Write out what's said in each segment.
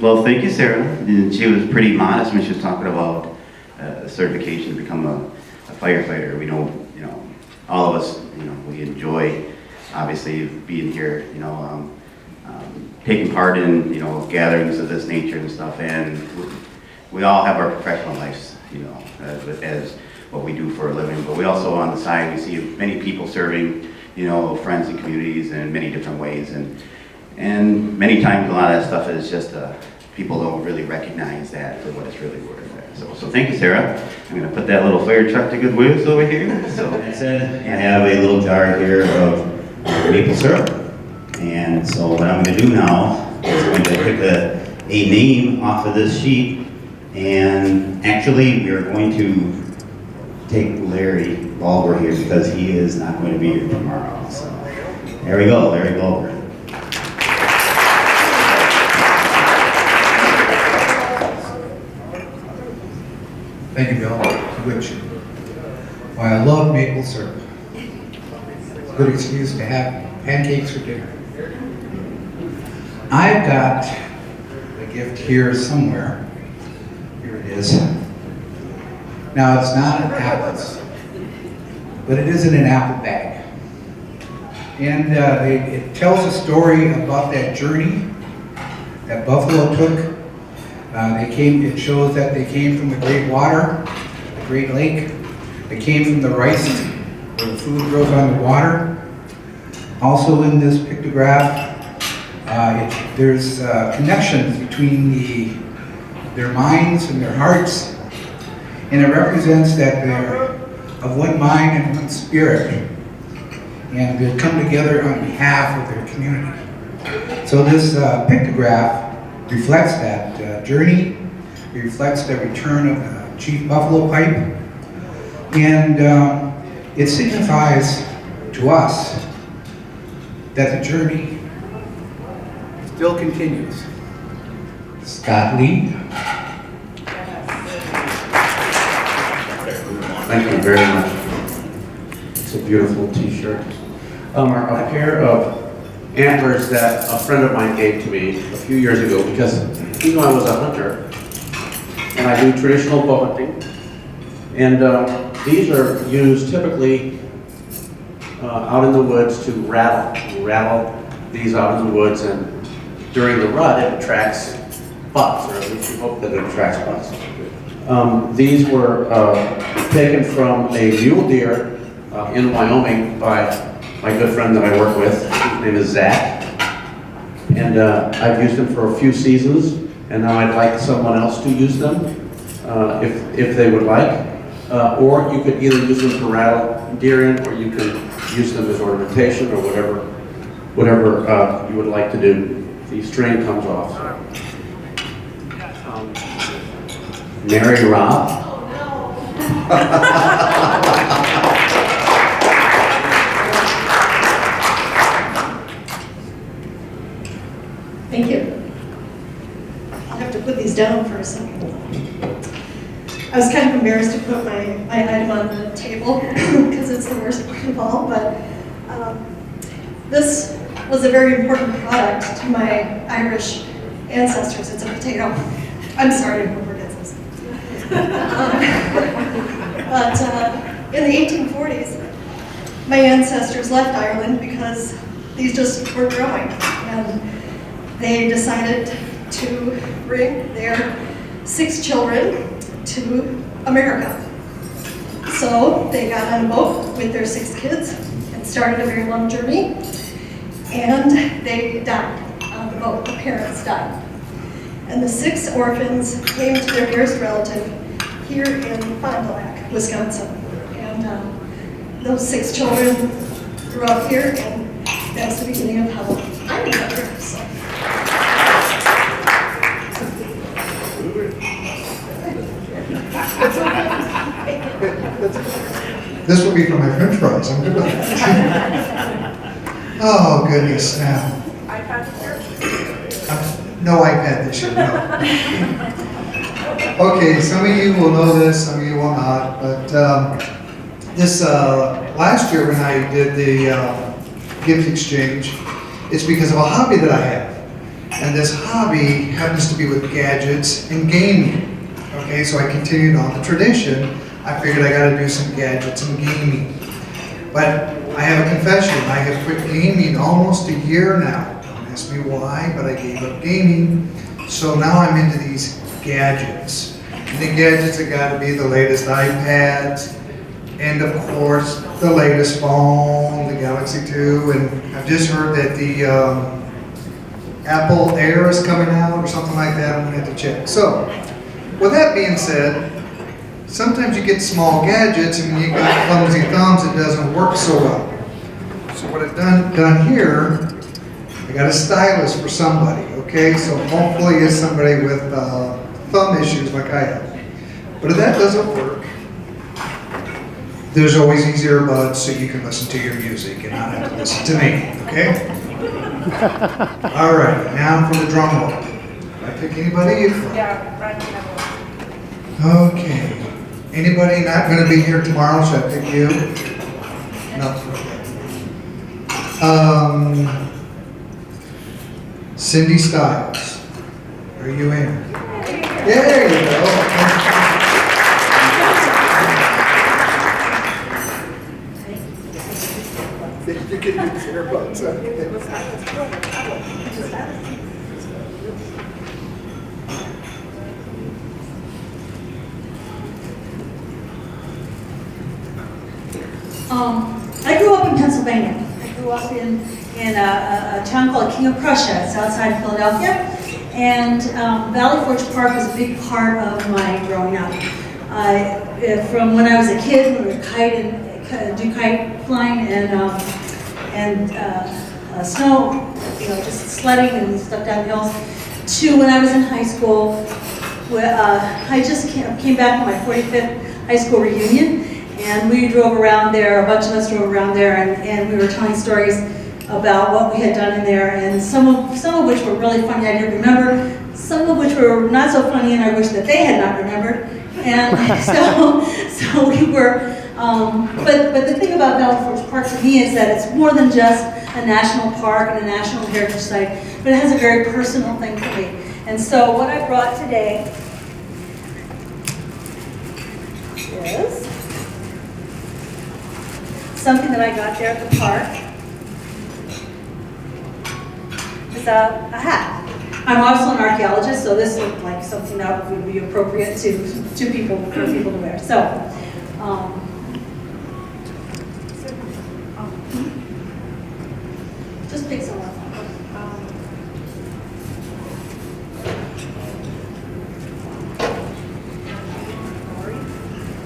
Well, thank you, Sarah. And she was pretty modest when she was talking about certification to become a firefighter. We know, all of us, we enjoy obviously being here, taking part in, gatherings of this nature and stuff. And we all have our professional lives, as what we do for a living. But we also, on the side, we see many people serving, friends and communities in many different ways. And many times a lot of that stuff is just, people don't really recognize that for what it's really worth. So thank you, Sarah. I'm gonna put that little fire truck to good use over here. So That said, I have a little jar here of maple syrup. And so what I'm gonna do now is I'm going to pick a name off of this sheet. And actually, we are going to take Larry Bulber here because he is not going to be here tomorrow. So there we go, Larry Bulber. Thank you, Bill. Which, well, I love maple syrup. It's a good excuse to have pancakes for dinner. I've got a gift here somewhere. Here it is. Now, it's not an apple, but it is in an apple bag. And it tells a story about that journey that Buffalo took. It shows that they came from the Great Water, the Great Lake. They came from the rice, where the food grows on the water. Also in this pictograph, there's connections between their minds and their hearts. And it represents that they're of one mind and one spirit. And they come together on behalf of their community. So this pictograph reflects that journey. It reflects the return of the Chief Buffalo Pipe. And it signifies to us that the journey still continues. Scott Lee. Thank you very much. It's a beautiful t-shirt. A pair of antlers that a friend of mine gave to me a few years ago because he knew I was a hunter and I do traditional bow hunting. And these are used typically out in the woods to rattle. You rattle these out in the woods, and during the rut it attracts bucks, or at least you hope that it attracts bucks. These were taken from a mule deer in Wyoming by my good friend that I work with. His name is Zach. And I've used them for a few seasons, and now I'd like someone else to use them if they would like. Or you could either use them to rattle deer in, or you could use them as ornamentation, or whatever you would like to do. The string comes off. Mary Robb. Thank you. I'll have to put these down for a second. I was kind of embarrassed to put my item on the table because it's the worst part of all, but this was a very important product to my Irish ancestors. It's a potato. I'm sorry whoever gets this. But in the 1840s, my ancestors left Ireland because these just weren't growing. And they decided to bring their 6 children to America. So they got on a boat with their 6 kids and started a very long journey. And they died on the boat. The parents died. And the 6 orphans came to their nearest relative here in Fond du Lac, Wisconsin. And those 6 children grew up here, and that's the beginning of how I ended up here. So. This will be for my French fries. I'm good with that. Oh, goodness, now. iPad here? No iPad this year, no. Okay, some of you will know this, some of you will not, but this last year when I did the gift exchange, it's because of a hobby that I have. And this hobby happens to be with gadgets and gaming. Okay, so I continued on the tradition. I figured I gotta do some gadgets and gaming. But I have a confession, I have quit gaming almost a year now. Don't ask me why, but I gave up gaming. So now I'm into these gadgets. And the gadgets have gotta be the latest iPads, and of course, the latest phone, the Galaxy 2, and I've just heard that the Apple Air is coming out or something like that. I'm gonna have to check. So, with that being said, sometimes you get small gadgets and when you got clumsy thumbs, it doesn't work so well. So what I've done here, I got a stylus for somebody, okay? So hopefully it's somebody with thumb issues like I have. But if that doesn't work, there's always these earbuds so you can listen to your music and not have to listen to me, okay? All right, now for the drum roll. Did I pick anybody? Yeah, right. Okay. Anybody not going to be here tomorrow? Should I pick you? No. Cindy Stiles. Are you in? There you go. You can use earbuds. I grew up in Pennsylvania. I grew up in a town called King of Prussia. It's outside of Philadelphia. And Valley Forge Park was a big part of my growing up. From when I was a kid, we would do kite flying and snow, just sledding and stuff down hills, to when I was in high school. I just came back from my 45th high school reunion. And we drove around there, a bunch of us drove around there, and we were telling stories about what we had done in there, and some of which were really funny, I didn't remember, some of which were not so funny, and I wish that they had not remembered. And so we were, but the thing about Valley Forge Park to me is that it's more than just a national park and a national heritage site, but it has a very personal thing for me. And so what I brought today is something that I got there at the park. It's a hat. I'm also an archaeologist, so this looked like something that would be appropriate for people to wear. So, just pick someone.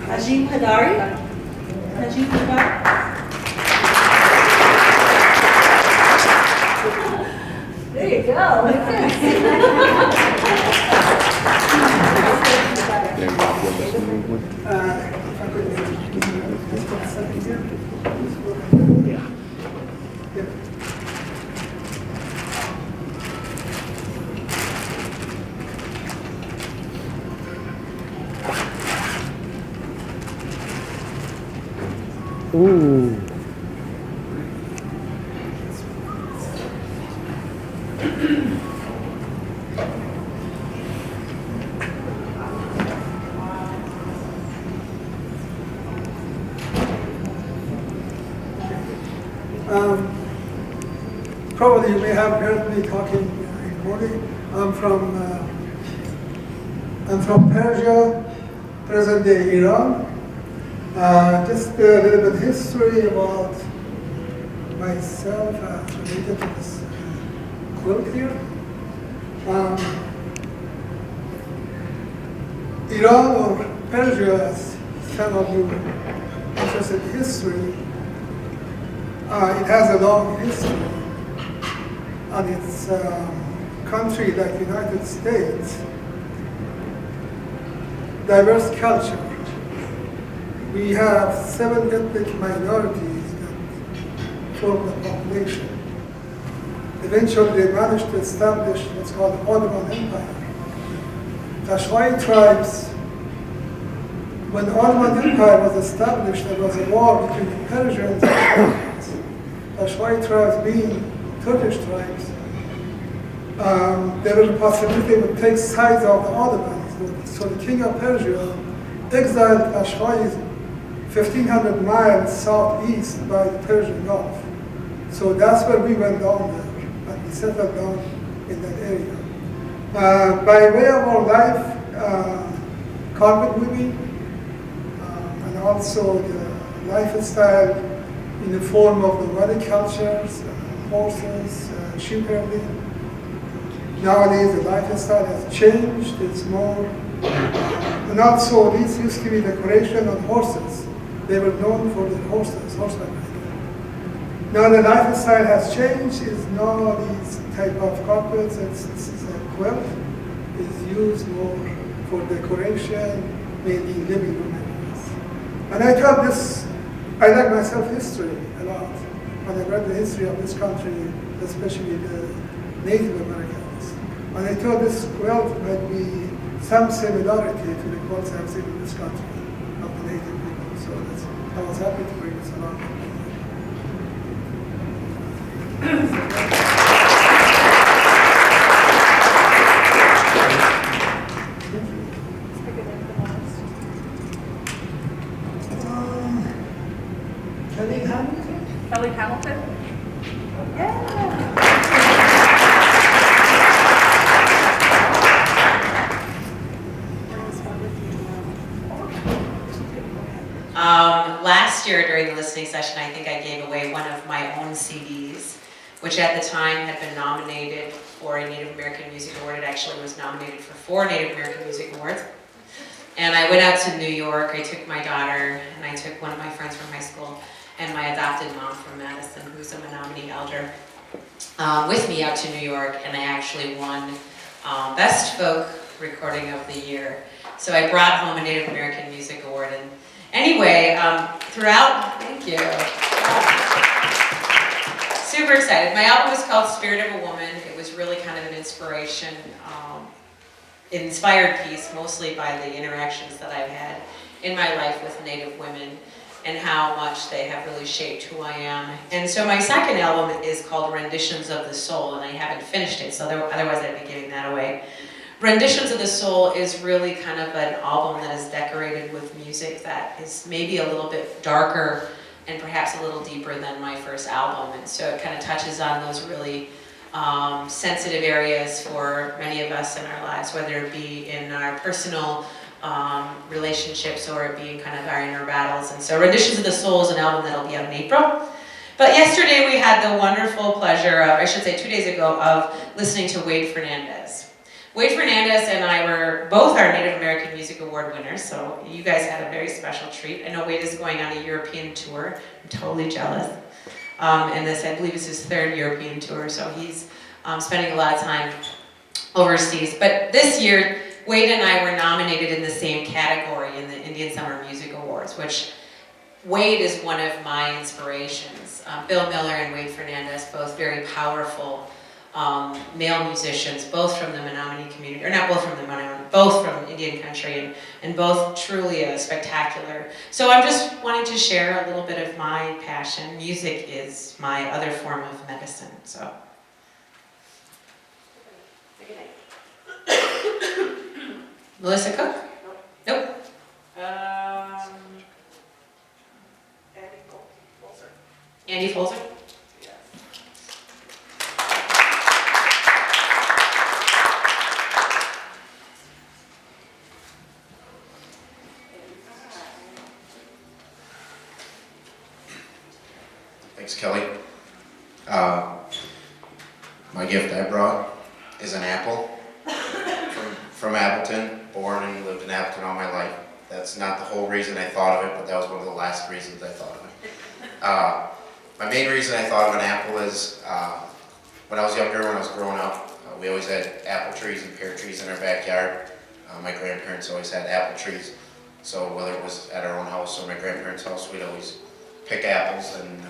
Najim Hadari. Najim Hadari. There you go. Ooh. Probably you may have heard me talking in morning. I'm from Persia, present-day Iran. Just a little bit history about myself related to this quilt here. Iran or Persia, as some of you interested in history, it has a long history, and it's a country like the United States, diverse culture. We have 7 ethnic minorities that form the population. Eventually, they managed to establish what's called the Ottoman Empire. The Ashwai tribes, when the Ottoman Empire was established, there was a war between the Persians and the Ottomans. The Ashwai tribes being Turkish tribes there was a possibility it would take sides of the Ottomans. So the king of Persia exiled Ashwais 1,500 miles southeast by the Persian Gulf. So that's where we went down there, and we settled down in that area. By way of our life, carpet weaving, and also the lifestyle in the form of the valley cultures, horses, sheep herding. Nowadays the lifestyle has changed, it's more, and also these used to be decoration on horses. They were known for their horses, horseback riding. Now the lifestyle has changed, it's now these type of carpets, it's a quilt, is used more for decoration, maybe in living room areas. And I thought this, I like myself history a lot. When I read the history of this country, especially the Native Americans. And I thought this quilt might be some similarity to the quilts I've seen in this country of the Native people. So I was happy to bring this along. Kelly Hamilton? Kelly Hamilton? Last year during the listening session, I think I gave away one of my own CDs, which at the time had been nominated for a Native American Music Award. It actually was nominated for 4 Native American Music Awards. And I went out to New York, I took my daughter, and I took one of my friends from high school, and my adopted mom from Madison, who's a Menominee elder, with me out to New York, and I actually won Best Folk Recording of the Year. So I brought home a Native American Music Award, and anyway, thank you. Super excited. My album was called Spirit of a Woman. It was really kind of an inspiration, inspired piece, mostly by the interactions that I've had in my life with Native women and how much they have really shaped who I am. And so my second album is called Renditions of the Soul, and I haven't finished it, so otherwise I'd be giving that away. Renditions of the Soul is really kind of an album that is decorated with music that is maybe a little bit darker and perhaps a little deeper than my first album. And so it kind of touches on those really sensitive areas for many of us in our lives, whether it be in our personal relationships or it being kind of our inner battles. And so Renditions of the Soul is an album that'll be out in April. But yesterday we had the wonderful pleasure of, I should say 2 days ago, of listening to Wade Fernandez. Wade Fernandez and I were both our Native American Music Award winners, so you guys had a very special treat. I know Wade is going on a European tour. I'm totally jealous. And this, I believe, is his 3rd European tour, so he's spending a lot of time overseas. But this year, Wade and I were nominated in the same category in the Indian Summer Music Awards, which Wade is one of my inspirations. Bill Miller and Wade Fernandez, both very powerful male musicians, both from the Menominee community, or not both from the Menominee, both from Indian country, and both truly spectacular. So I'm just wanting to share a little bit of my passion. Music is my other form of medicine, so. Melissa Cook? Nope. Andy Folzer? Thanks, Kelly. My gift I brought is an apple from Appleton, born and lived in Appleton all my life. That's not the whole reason I thought of it, but that was one of the last reasons I thought of it. My main reason I thought of an apple is when I was younger, when I was growing up, we always had apple trees and pear trees in our backyard. My grandparents always had apple trees, so whether it was at our own house or my grandparents' house, we'd always pick apples, and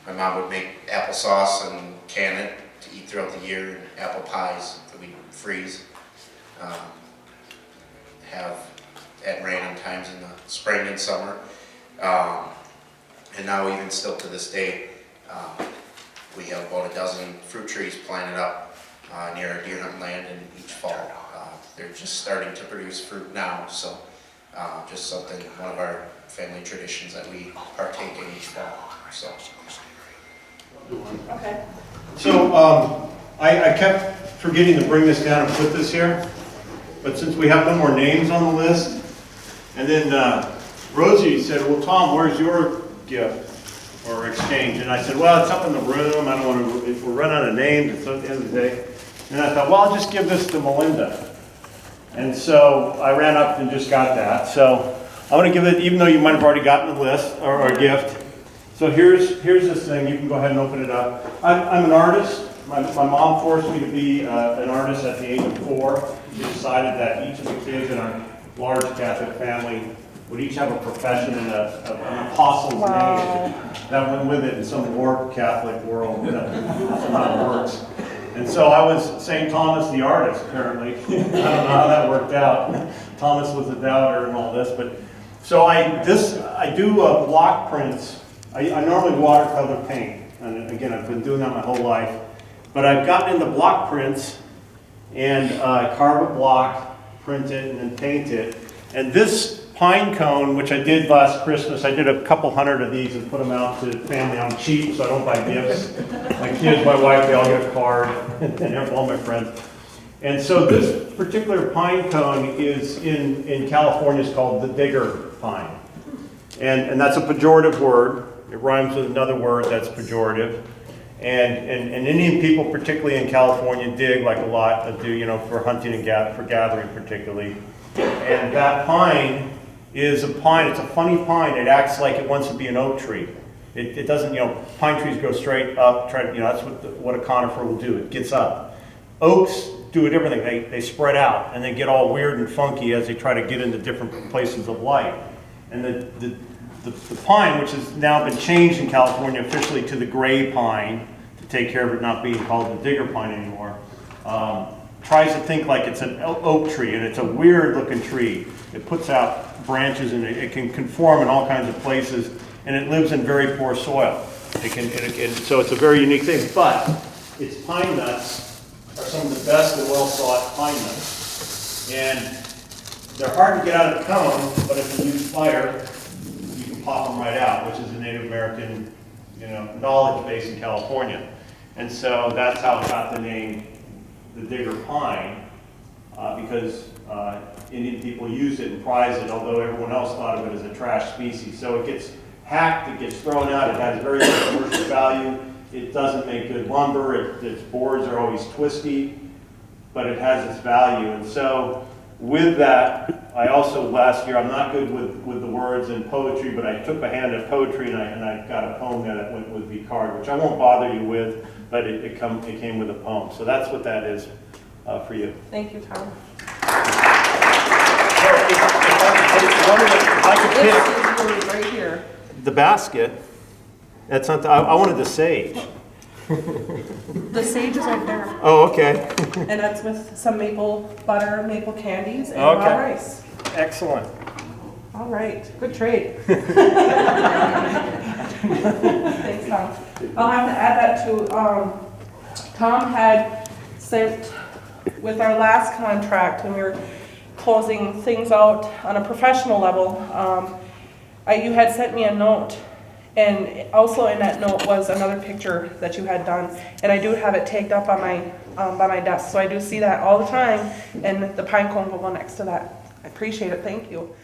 my mom would make applesauce and can it to eat throughout the year, and apple pies that we'd freeze. Have at random times in the spring and summer. And now even still to this day, we have about a dozen fruit trees planted up near our deer hunting land in each fall. They're just starting to produce fruit now, so just something, one of our family traditions that we partake in each fall. So. Okay. So I kept forgetting to bring this down and put this here, but since we have no more names on the list, and then Rosie said, well, Tom, where's your gift or exchange? And I said, well, it's up in the room. I don't want to, if we run out of names, it's at the end of the day. And I thought, well, I'll just give this to Melinda. And so I ran up and just got that. So I want to give it, even though you might have already gotten the list or a gift. So here's this thing. You can go ahead and open it up. I'm an artist. My mom forced me to be an artist at the age of 4. She decided that each of the kids in our large Catholic family would each have a profession and an apostle's name that went with it in some more Catholic world. That's how it works. And so I was St. Thomas the artist, apparently. I don't know how that worked out. Thomas was a doubter and all this, but so I do block prints. I normally watercolor paint, and again, I've been doing that my whole life. But I've gotten into block prints, and carve a block, print it, and then paint it. And this pine cone, which I did last Christmas, I did a couple hundred of these and put them out to family. I'm cheap, so I don't buy gifts. My kids, my wife, they all get a card, and all my friends. And so this particular pine cone is in California, it's called the digger pine. And that's a pejorative word. It rhymes with another word that's pejorative. And Indian people, particularly in California, dig like a lot do, you know, for hunting and for gathering particularly. And that pine is a pine, it's a funny pine. It acts like it wants to be an oak tree. It doesn't, you know, pine trees go straight up, that's what a conifer will do, it gets up. Oaks do a different thing, they spread out and they get all weird and funky as they try to get into different places of light. And the pine, which has now been changed in California officially to the gray pine, to take care of it not being called the digger pine anymore, tries to think like it's an oak tree, and it's a weird looking tree. It puts out branches and it can conform in all kinds of places, and it lives in very poor soil. So it's a very unique thing, but its pine nuts are some of the best and well sought pine nuts. And they're hard to get out of the cone, but if you use fire, you can pop them right out, which is a Native American, knowledge base in California. And so that's how it got the name the digger pine, because Indian people use it and prize it, although everyone else thought of it as a trash species. So it gets hacked, it gets thrown out, it has very little commercial value, it doesn't make good lumber, its boards are always twisty, but it has its value. And so with that, I also last year, I'm not good with the words and poetry, but I took a hand at poetry and I got a poem there that went with the card, which I won't bother you with, but it came with a poem. So that's what that is for you. Thank you, Tom. So if I could This is right here. pick the basket, that's not I wanted the sage. The sage is right there. Oh, okay. And that's with some maple butter, maple candies, and Okay. raw rice. Excellent. All right, good trade. Thanks, Tom. I'll have to add that to, Tom had sent, with our last contract, when we were closing things out on a professional level, you had sent me a note, and also in that note was another picture that you had done, and I do have it tagged up on my, by my desk, so I do see that all the time, and the pine cone will go next to that. I appreciate it, thank you.